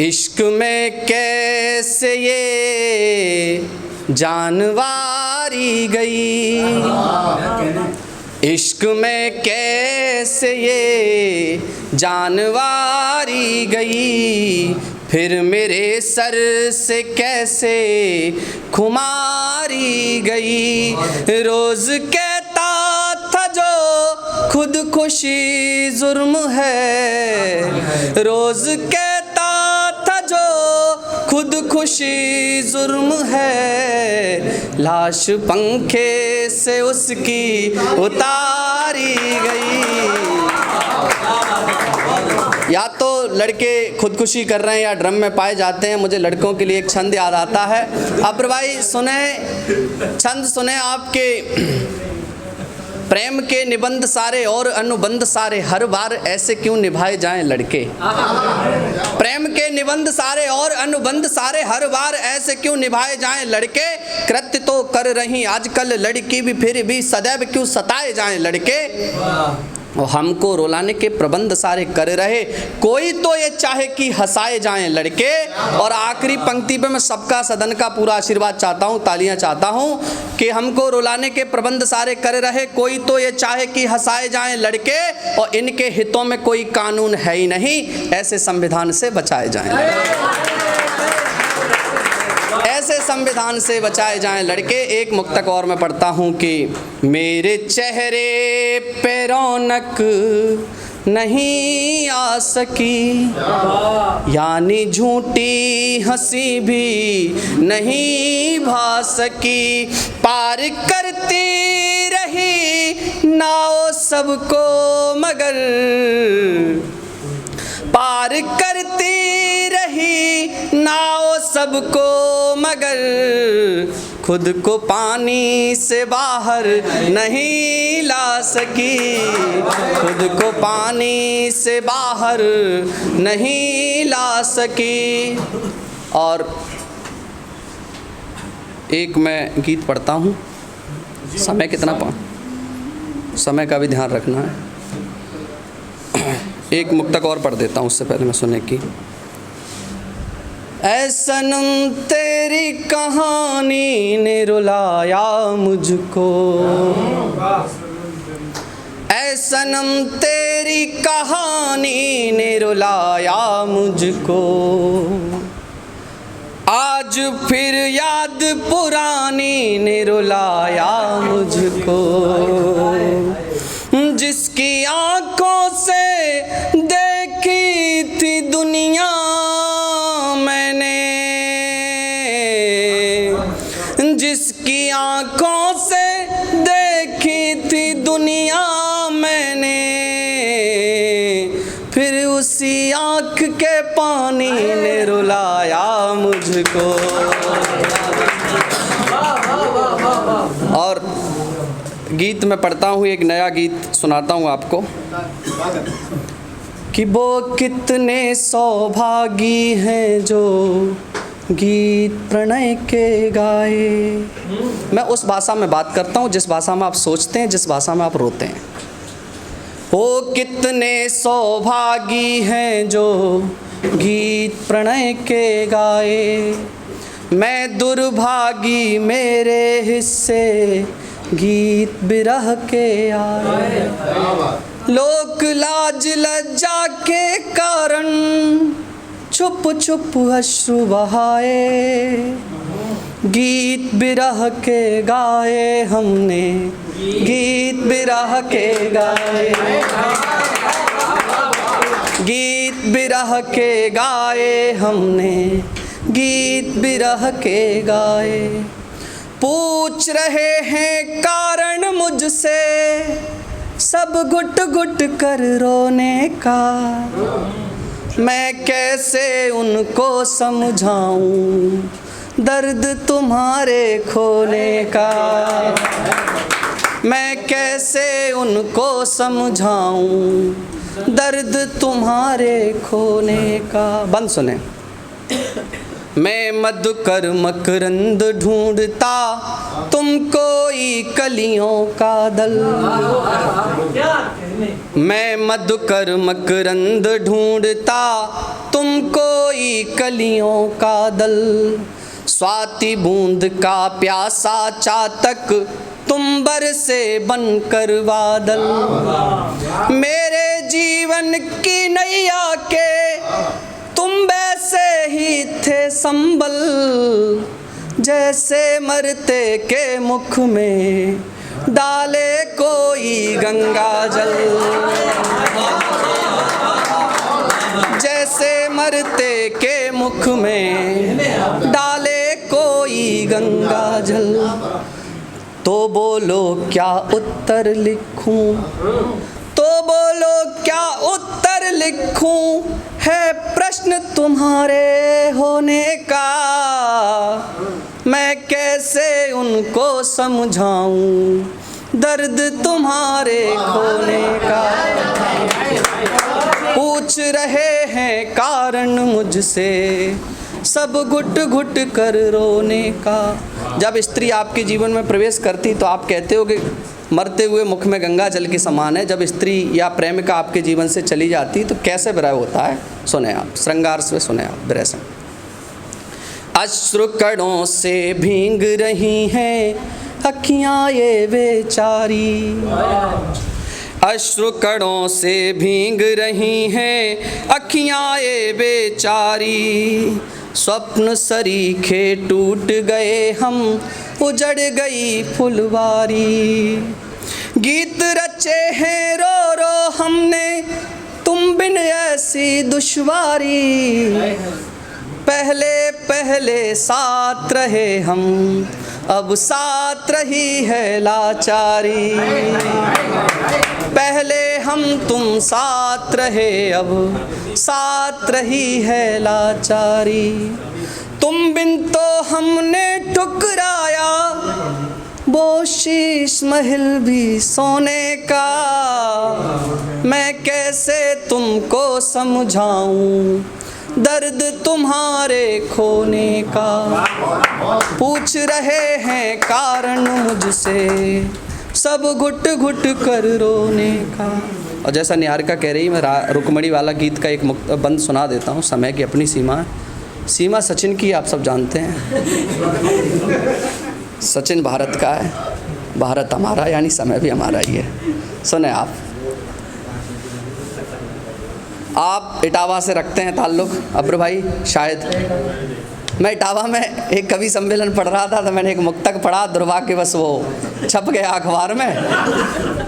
इश्क में कैसे ये जानवारी गई, इश्क में कैसे ये जानवारी गई, फिर मेरे सर से कैसे खुमारी गई। रोज़ कहता था जो खुदकुशी जुर्म है, रोज़ कहता था जो खुदकुशी जुर्म है, लाश पंखे से उसकी उतारी गई। या तो लड़के खुदकुशी कर रहे हैं या ड्रम में पाए जाते हैं। मुझे लड़कों के लिए एक छंद याद आता है। अब्र भाई सुने, छंद सुने आपके। प्रेम के निबंध सारे और अनुबंध सारे, हर बार ऐसे क्यों निभाए जाएं लड़के। प्रेम के निबंध सारे और अनुबंध सारे, हर बार ऐसे क्यों निभाए जाएं लड़के। कृत्य तो कर रही आजकल लड़की भी, फिर भी सदैव क्यों सताए जाएं लड़के। और हमको रुलाने के प्रबंध सारे कर रहे, कोई तो ये चाहे कि हंसाए जाएं लड़के। और आखिरी पंक्ति पे मैं सबका सदन का पूरा आशीर्वाद चाहता हूँ, तालियां चाहता हूँ कि हमको रुलाने के प्रबंध सारे कर रहे, कोई तो ये चाहे कि हंसाए जाएं लड़के, और इनके हितों में कोई कानून है ही नहीं, ऐसे संविधान से बचाए जाएं, ऐसे संविधान से बचाए जाएं लड़के। एक मुक्तक और मैं पढ़ता हूँ कि मेरे चेहरे पे रौनक नहीं आ सकी, यानी झूठी हंसी भी नहीं भा सकी, पार करती रही नाव सबको मगर, पार करती रही नाव सबको मगर, खुद को पानी से बाहर नहीं ला सकी, खुद को पानी से बाहर नहीं ला सकी। और एक मैं गीत पढ़ता हूँ, समय कितना समय का भी ध्यान रखना है। एक मुक्तक और पढ़ देता हूँ उससे पहले मैं सुनने की। ऐ सनम तेरी कहानी ने रुलाया मुझको, ऐ सनम तेरी कहानी ने रुलाया मुझको, आज फिर याद पुरानी ने रुलाया मुझको, जिसकी आँखों से देखी थी दुनिया मैंने, जिसकी आँखों से देखी थी दुनिया मैंने, फिर उसी आँख के पानी ने रुलाया मुझको। और गीत में पढ़ता हूँ, एक नया गीत सुनाता हूँ आपको कि वो कितने सौभागी हैं जो गीत प्रणय के गाए। मैं उस भाषा में बात करता हूँ जिस भाषा में आप सोचते हैं, जिस भाषा में आप रोते हैं। वो कितने सौभागी हैं जो गीत प्रणय के गाए, मैं दुर्भागी मेरे हिस्से गीत बिरह के आए। लोक लाज लज्जा के कारण छुप छुप अश्रु बहाए, गीत बिरह के गाए हमने, गीत बिरह के गाए, गीत बिरह के गाए हमने, गीत बिरह के गाए। पूछ रहे हैं कारण मुझसे सब घुट घुट कर रोने का, मैं कैसे उनको समझाऊं दर्द तुम्हारे खोने का, मैं कैसे उनको समझाऊं दर्द तुम्हारे खोने का। बंद सुने। मैं मधुकर मकरंद ढूंढता तुम कोई कलियों का दल, मैं मधुकर मकरंद ढूंढता तुम कोई कलियों का दल, स्वाति बूंद का प्यासा चातक, तुम बरसे बनकर बादल। मेरे जीवन की नैया के तुम वैसे ही थे संबल, जैसे मरते के मुख में डाले कोई गंगा जल। जैसे मरते के मुख में डाले कोई गंगा जल। तो बोलो क्या उत्तर लिखूं, तो बोलो क्या उत्तर लिखूं, है प्रश्न तुम्हारे होने का। मैं कैसे उनको समझाऊं, दर्द तुम्हारे खोने का। पूछ रहे हैं कारण मुझसे, सब घुट घुट कर रोने का। जब स्त्री आपके जीवन में प्रवेश करती तो आप कहते हो कि मरते हुए मुख में गंगा जल के समान है। जब स्त्री या प्रेमिका आपके जीवन से चली जाती तो कैसे विरह होता है, सुने आप, श्रृंगार से सुने आप विरह से। अश्रु कणों से भींग रही हैं अखियाँ ये बेचारी, अश्रु कणों से भींग रही हैं अखियाँ ये बेचारी। स्वप्न सरीखे टूट गए हम, उजड़ गई फुलवारी। गीत रचे हैं रो रो हमने, तुम बिन ऐसी दुश्वारी। पहले पहले साथ रहे हम, अब साथ रही है लाचारी। पहले हम तुम साथ रहे, अब साथ रही है लाचारी। तुम बिन तो हमने ठुकराया, वो शीश महल भी सोने का। मैं कैसे तुमको समझाऊं, दर्द तुम्हारे खोने का। पूछ रहे हैं कारण मुझसे, सब घुट घुट कर रोने का। और जैसा निहारिका कह रही, मैं रुक्मणी वाला गीत का एक बंद सुना देता हूँ। समय की अपनी सीमा है, सीमा सचिन की आप सब जानते हैं। सचिन भारत का है, भारत हमारा, यानी समय भी हमारा ही है। सुने आप इटावा से रखते हैं ताल्लुक़ अब्र भाई? शायद मैं इटावा में एक कवि सम्मेलन पढ़ रहा था, तो मैंने एक मुक्तक पढ़ा, दुर्भाग्यवश वो छप गया अखबार में,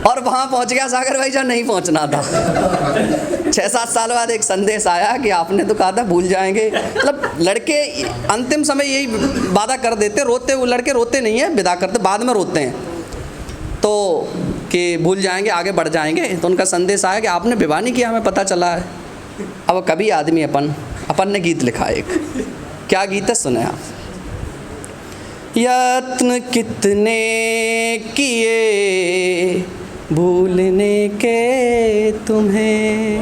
और वहाँ पहुँच गया सागर भाई जहाँ नहीं पहुँचना था। 6-7 साल बाद एक संदेश आया कि आपने तो कहा था भूल जाएंगे। मतलब लड़के अंतिम समय यही वादा कर देते, रोते, वो लड़के रोते नहीं हैं, विदा करते, बाद में रोते हैं तो कि भूल जाएंगे, आगे बढ़ जाएंगे। तो उनका संदेश आया कि आपने विवाह नहीं किया, हमें पता चला है। अब कभी आदमी अपन ने गीत लिखा एक, क्या गीत है सुने आप। यत्न कितने किए भूलने के तुम्हें,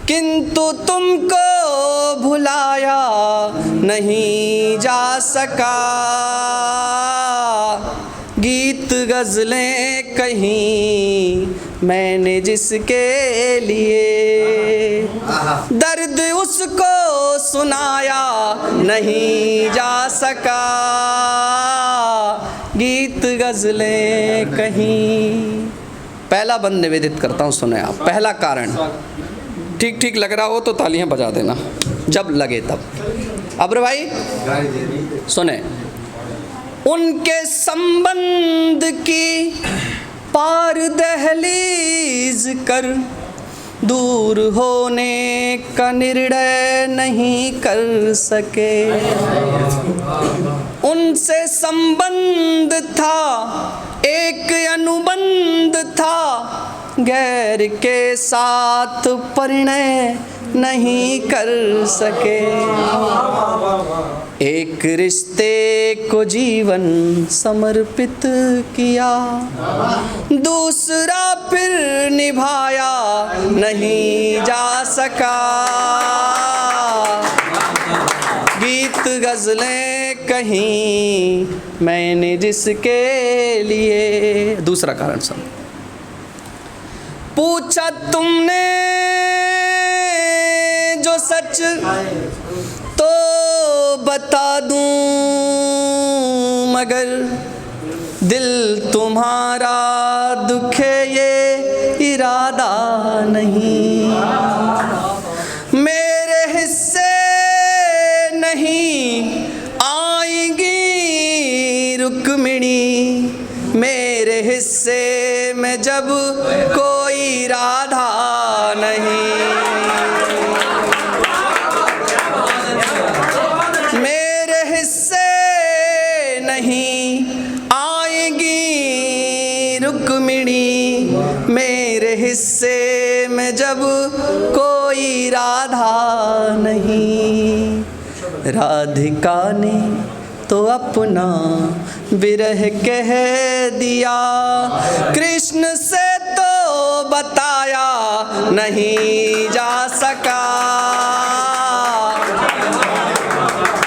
किंतु तुमको भुलाया नहीं जा सका। गीत गज़लें कहीं मैंने जिसके लिए, दर्द उसको सुनाया नहीं जा सका। गीत गज़लें कहीं। पहला बंद निवेदित करता हूँ, सुने आप। पहला कारण, ठीक ठीक लग रहा हो तो तालियां बजा देना, जब लगे तब। अब्र भाई सुने। उनके संबंध की पार दहलीज कर, दूर होने का निर्णय नहीं कर सके। उनसे संबंध था, एक अनुबंध था, गैर के साथ परिणय नहीं कर सके। एक रिश्ते को जीवन समर्पित किया, दूसरा फिर निभाया नहीं जा सका। गीत गज़लें कहीं मैंने जिसके लिए। दूसरा कारण सुन। पूछा तुमने जो सच तो बता दूं, मगर दिल तुम्हारा दुखे ये इरादा नहीं। मेरे हिस्से नहीं आएंगी रुक्मिणी, मेरे हिस्से में जब कोई राधा नहीं। मेरे हिस्से नहीं आएंगी रुक्मिणी, मेरे हिस्से में जब कोई राधा नहीं। राधिका ने तो अपना विरह कह दिया, कृष्ण से तो बताया नहीं जा सका।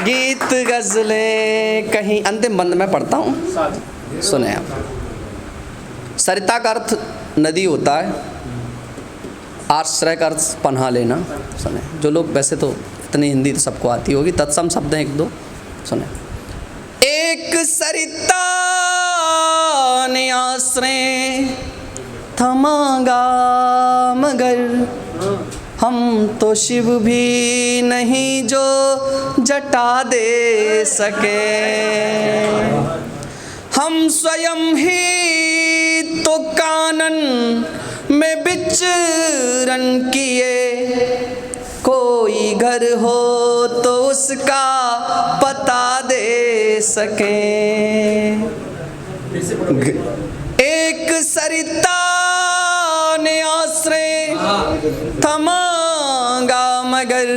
गीत गजलें कहीं, अंतिम बंद में पढ़ता हूँ, सुने आप। सरिता का अर्थ नदी होता है, आश्रय का अर्थ पनाह लेना। सुने, जो लोग, वैसे तो इतनी हिंदी तो सबको आती होगी, तत्सम शब्द हैं एक दो, सुने। एक सरिता ने आश्रय थमागा, मगर हम तो शिव भी नहीं जो जटा दे सके। हम स्वयं ही तो कानन में विचरण किए, कोई घर हो तो उसका पता दे सके। एक सरिता ने आश्रय थमागा, मगर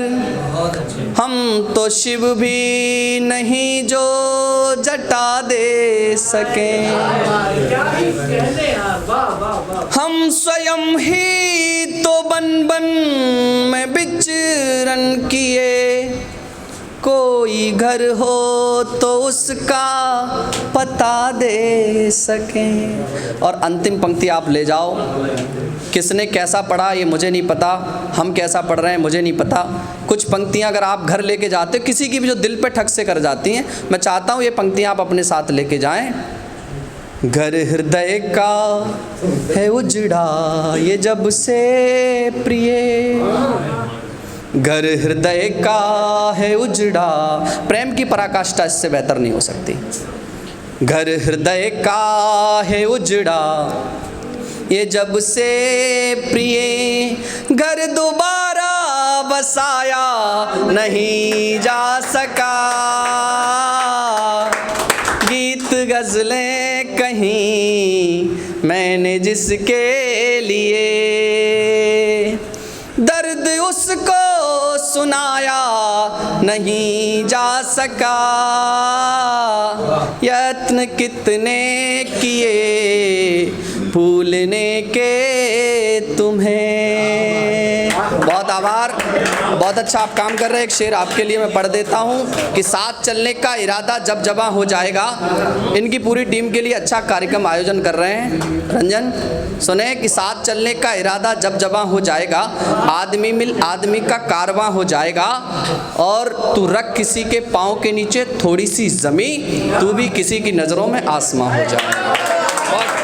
हम तो शिव भी नहीं जो जटा दे सके। हम स्वयं ही तो बन बन में विचरण किए, कोई घर हो तो उसका पता दे सके। और अंतिम पंक्ति आप ले जाओ, किसने कैसा पढ़ा ये मुझे नहीं पता, हम कैसा पढ़ रहे हैं मुझे नहीं पता। कुछ पंक्तियां अगर आप घर लेके जाते हो, किसी की भी जो दिल पे ठक से कर जाती हैं, मैं चाहता हूँ ये पंक्तियां आप अपने साथ लेके जाएं। घर हृदय का है उजड़ा ये जब से प्रिय, घर हृदय का है उजड़ा, प्रेम की पराकाष्ठा इससे बेहतर नहीं हो सकती। घर हृदय का है उजड़ा ये जब से प्रिय, घर दोबारा बसाया नहीं जा सका। गीत गजलें कहीं मैंने जिसके लिए, दर्द उसको सुनाया नहीं जा सका। यत्न कितने किए भूलने के तुम्हें। बहुत आभार, बहुत अच्छा आप काम कर रहे हैं। एक शेर आपके लिए मैं पढ़ देता हूँ कि साथ चलने का इरादा जब जबां हो जाएगा। इनकी पूरी टीम के लिए अच्छा कार्यक्रम आयोजन कर रहे हैं रंजन। सुने कि साथ चलने का इरादा जब जबां हो जाएगा, आदमी मिल आदमी का कारवां हो जाएगा, और तू रख किसी के पाँव के नीचे थोड़ी सी ज़मीं, तू भी किसी की नज़रों में आसमां हो जाएगा।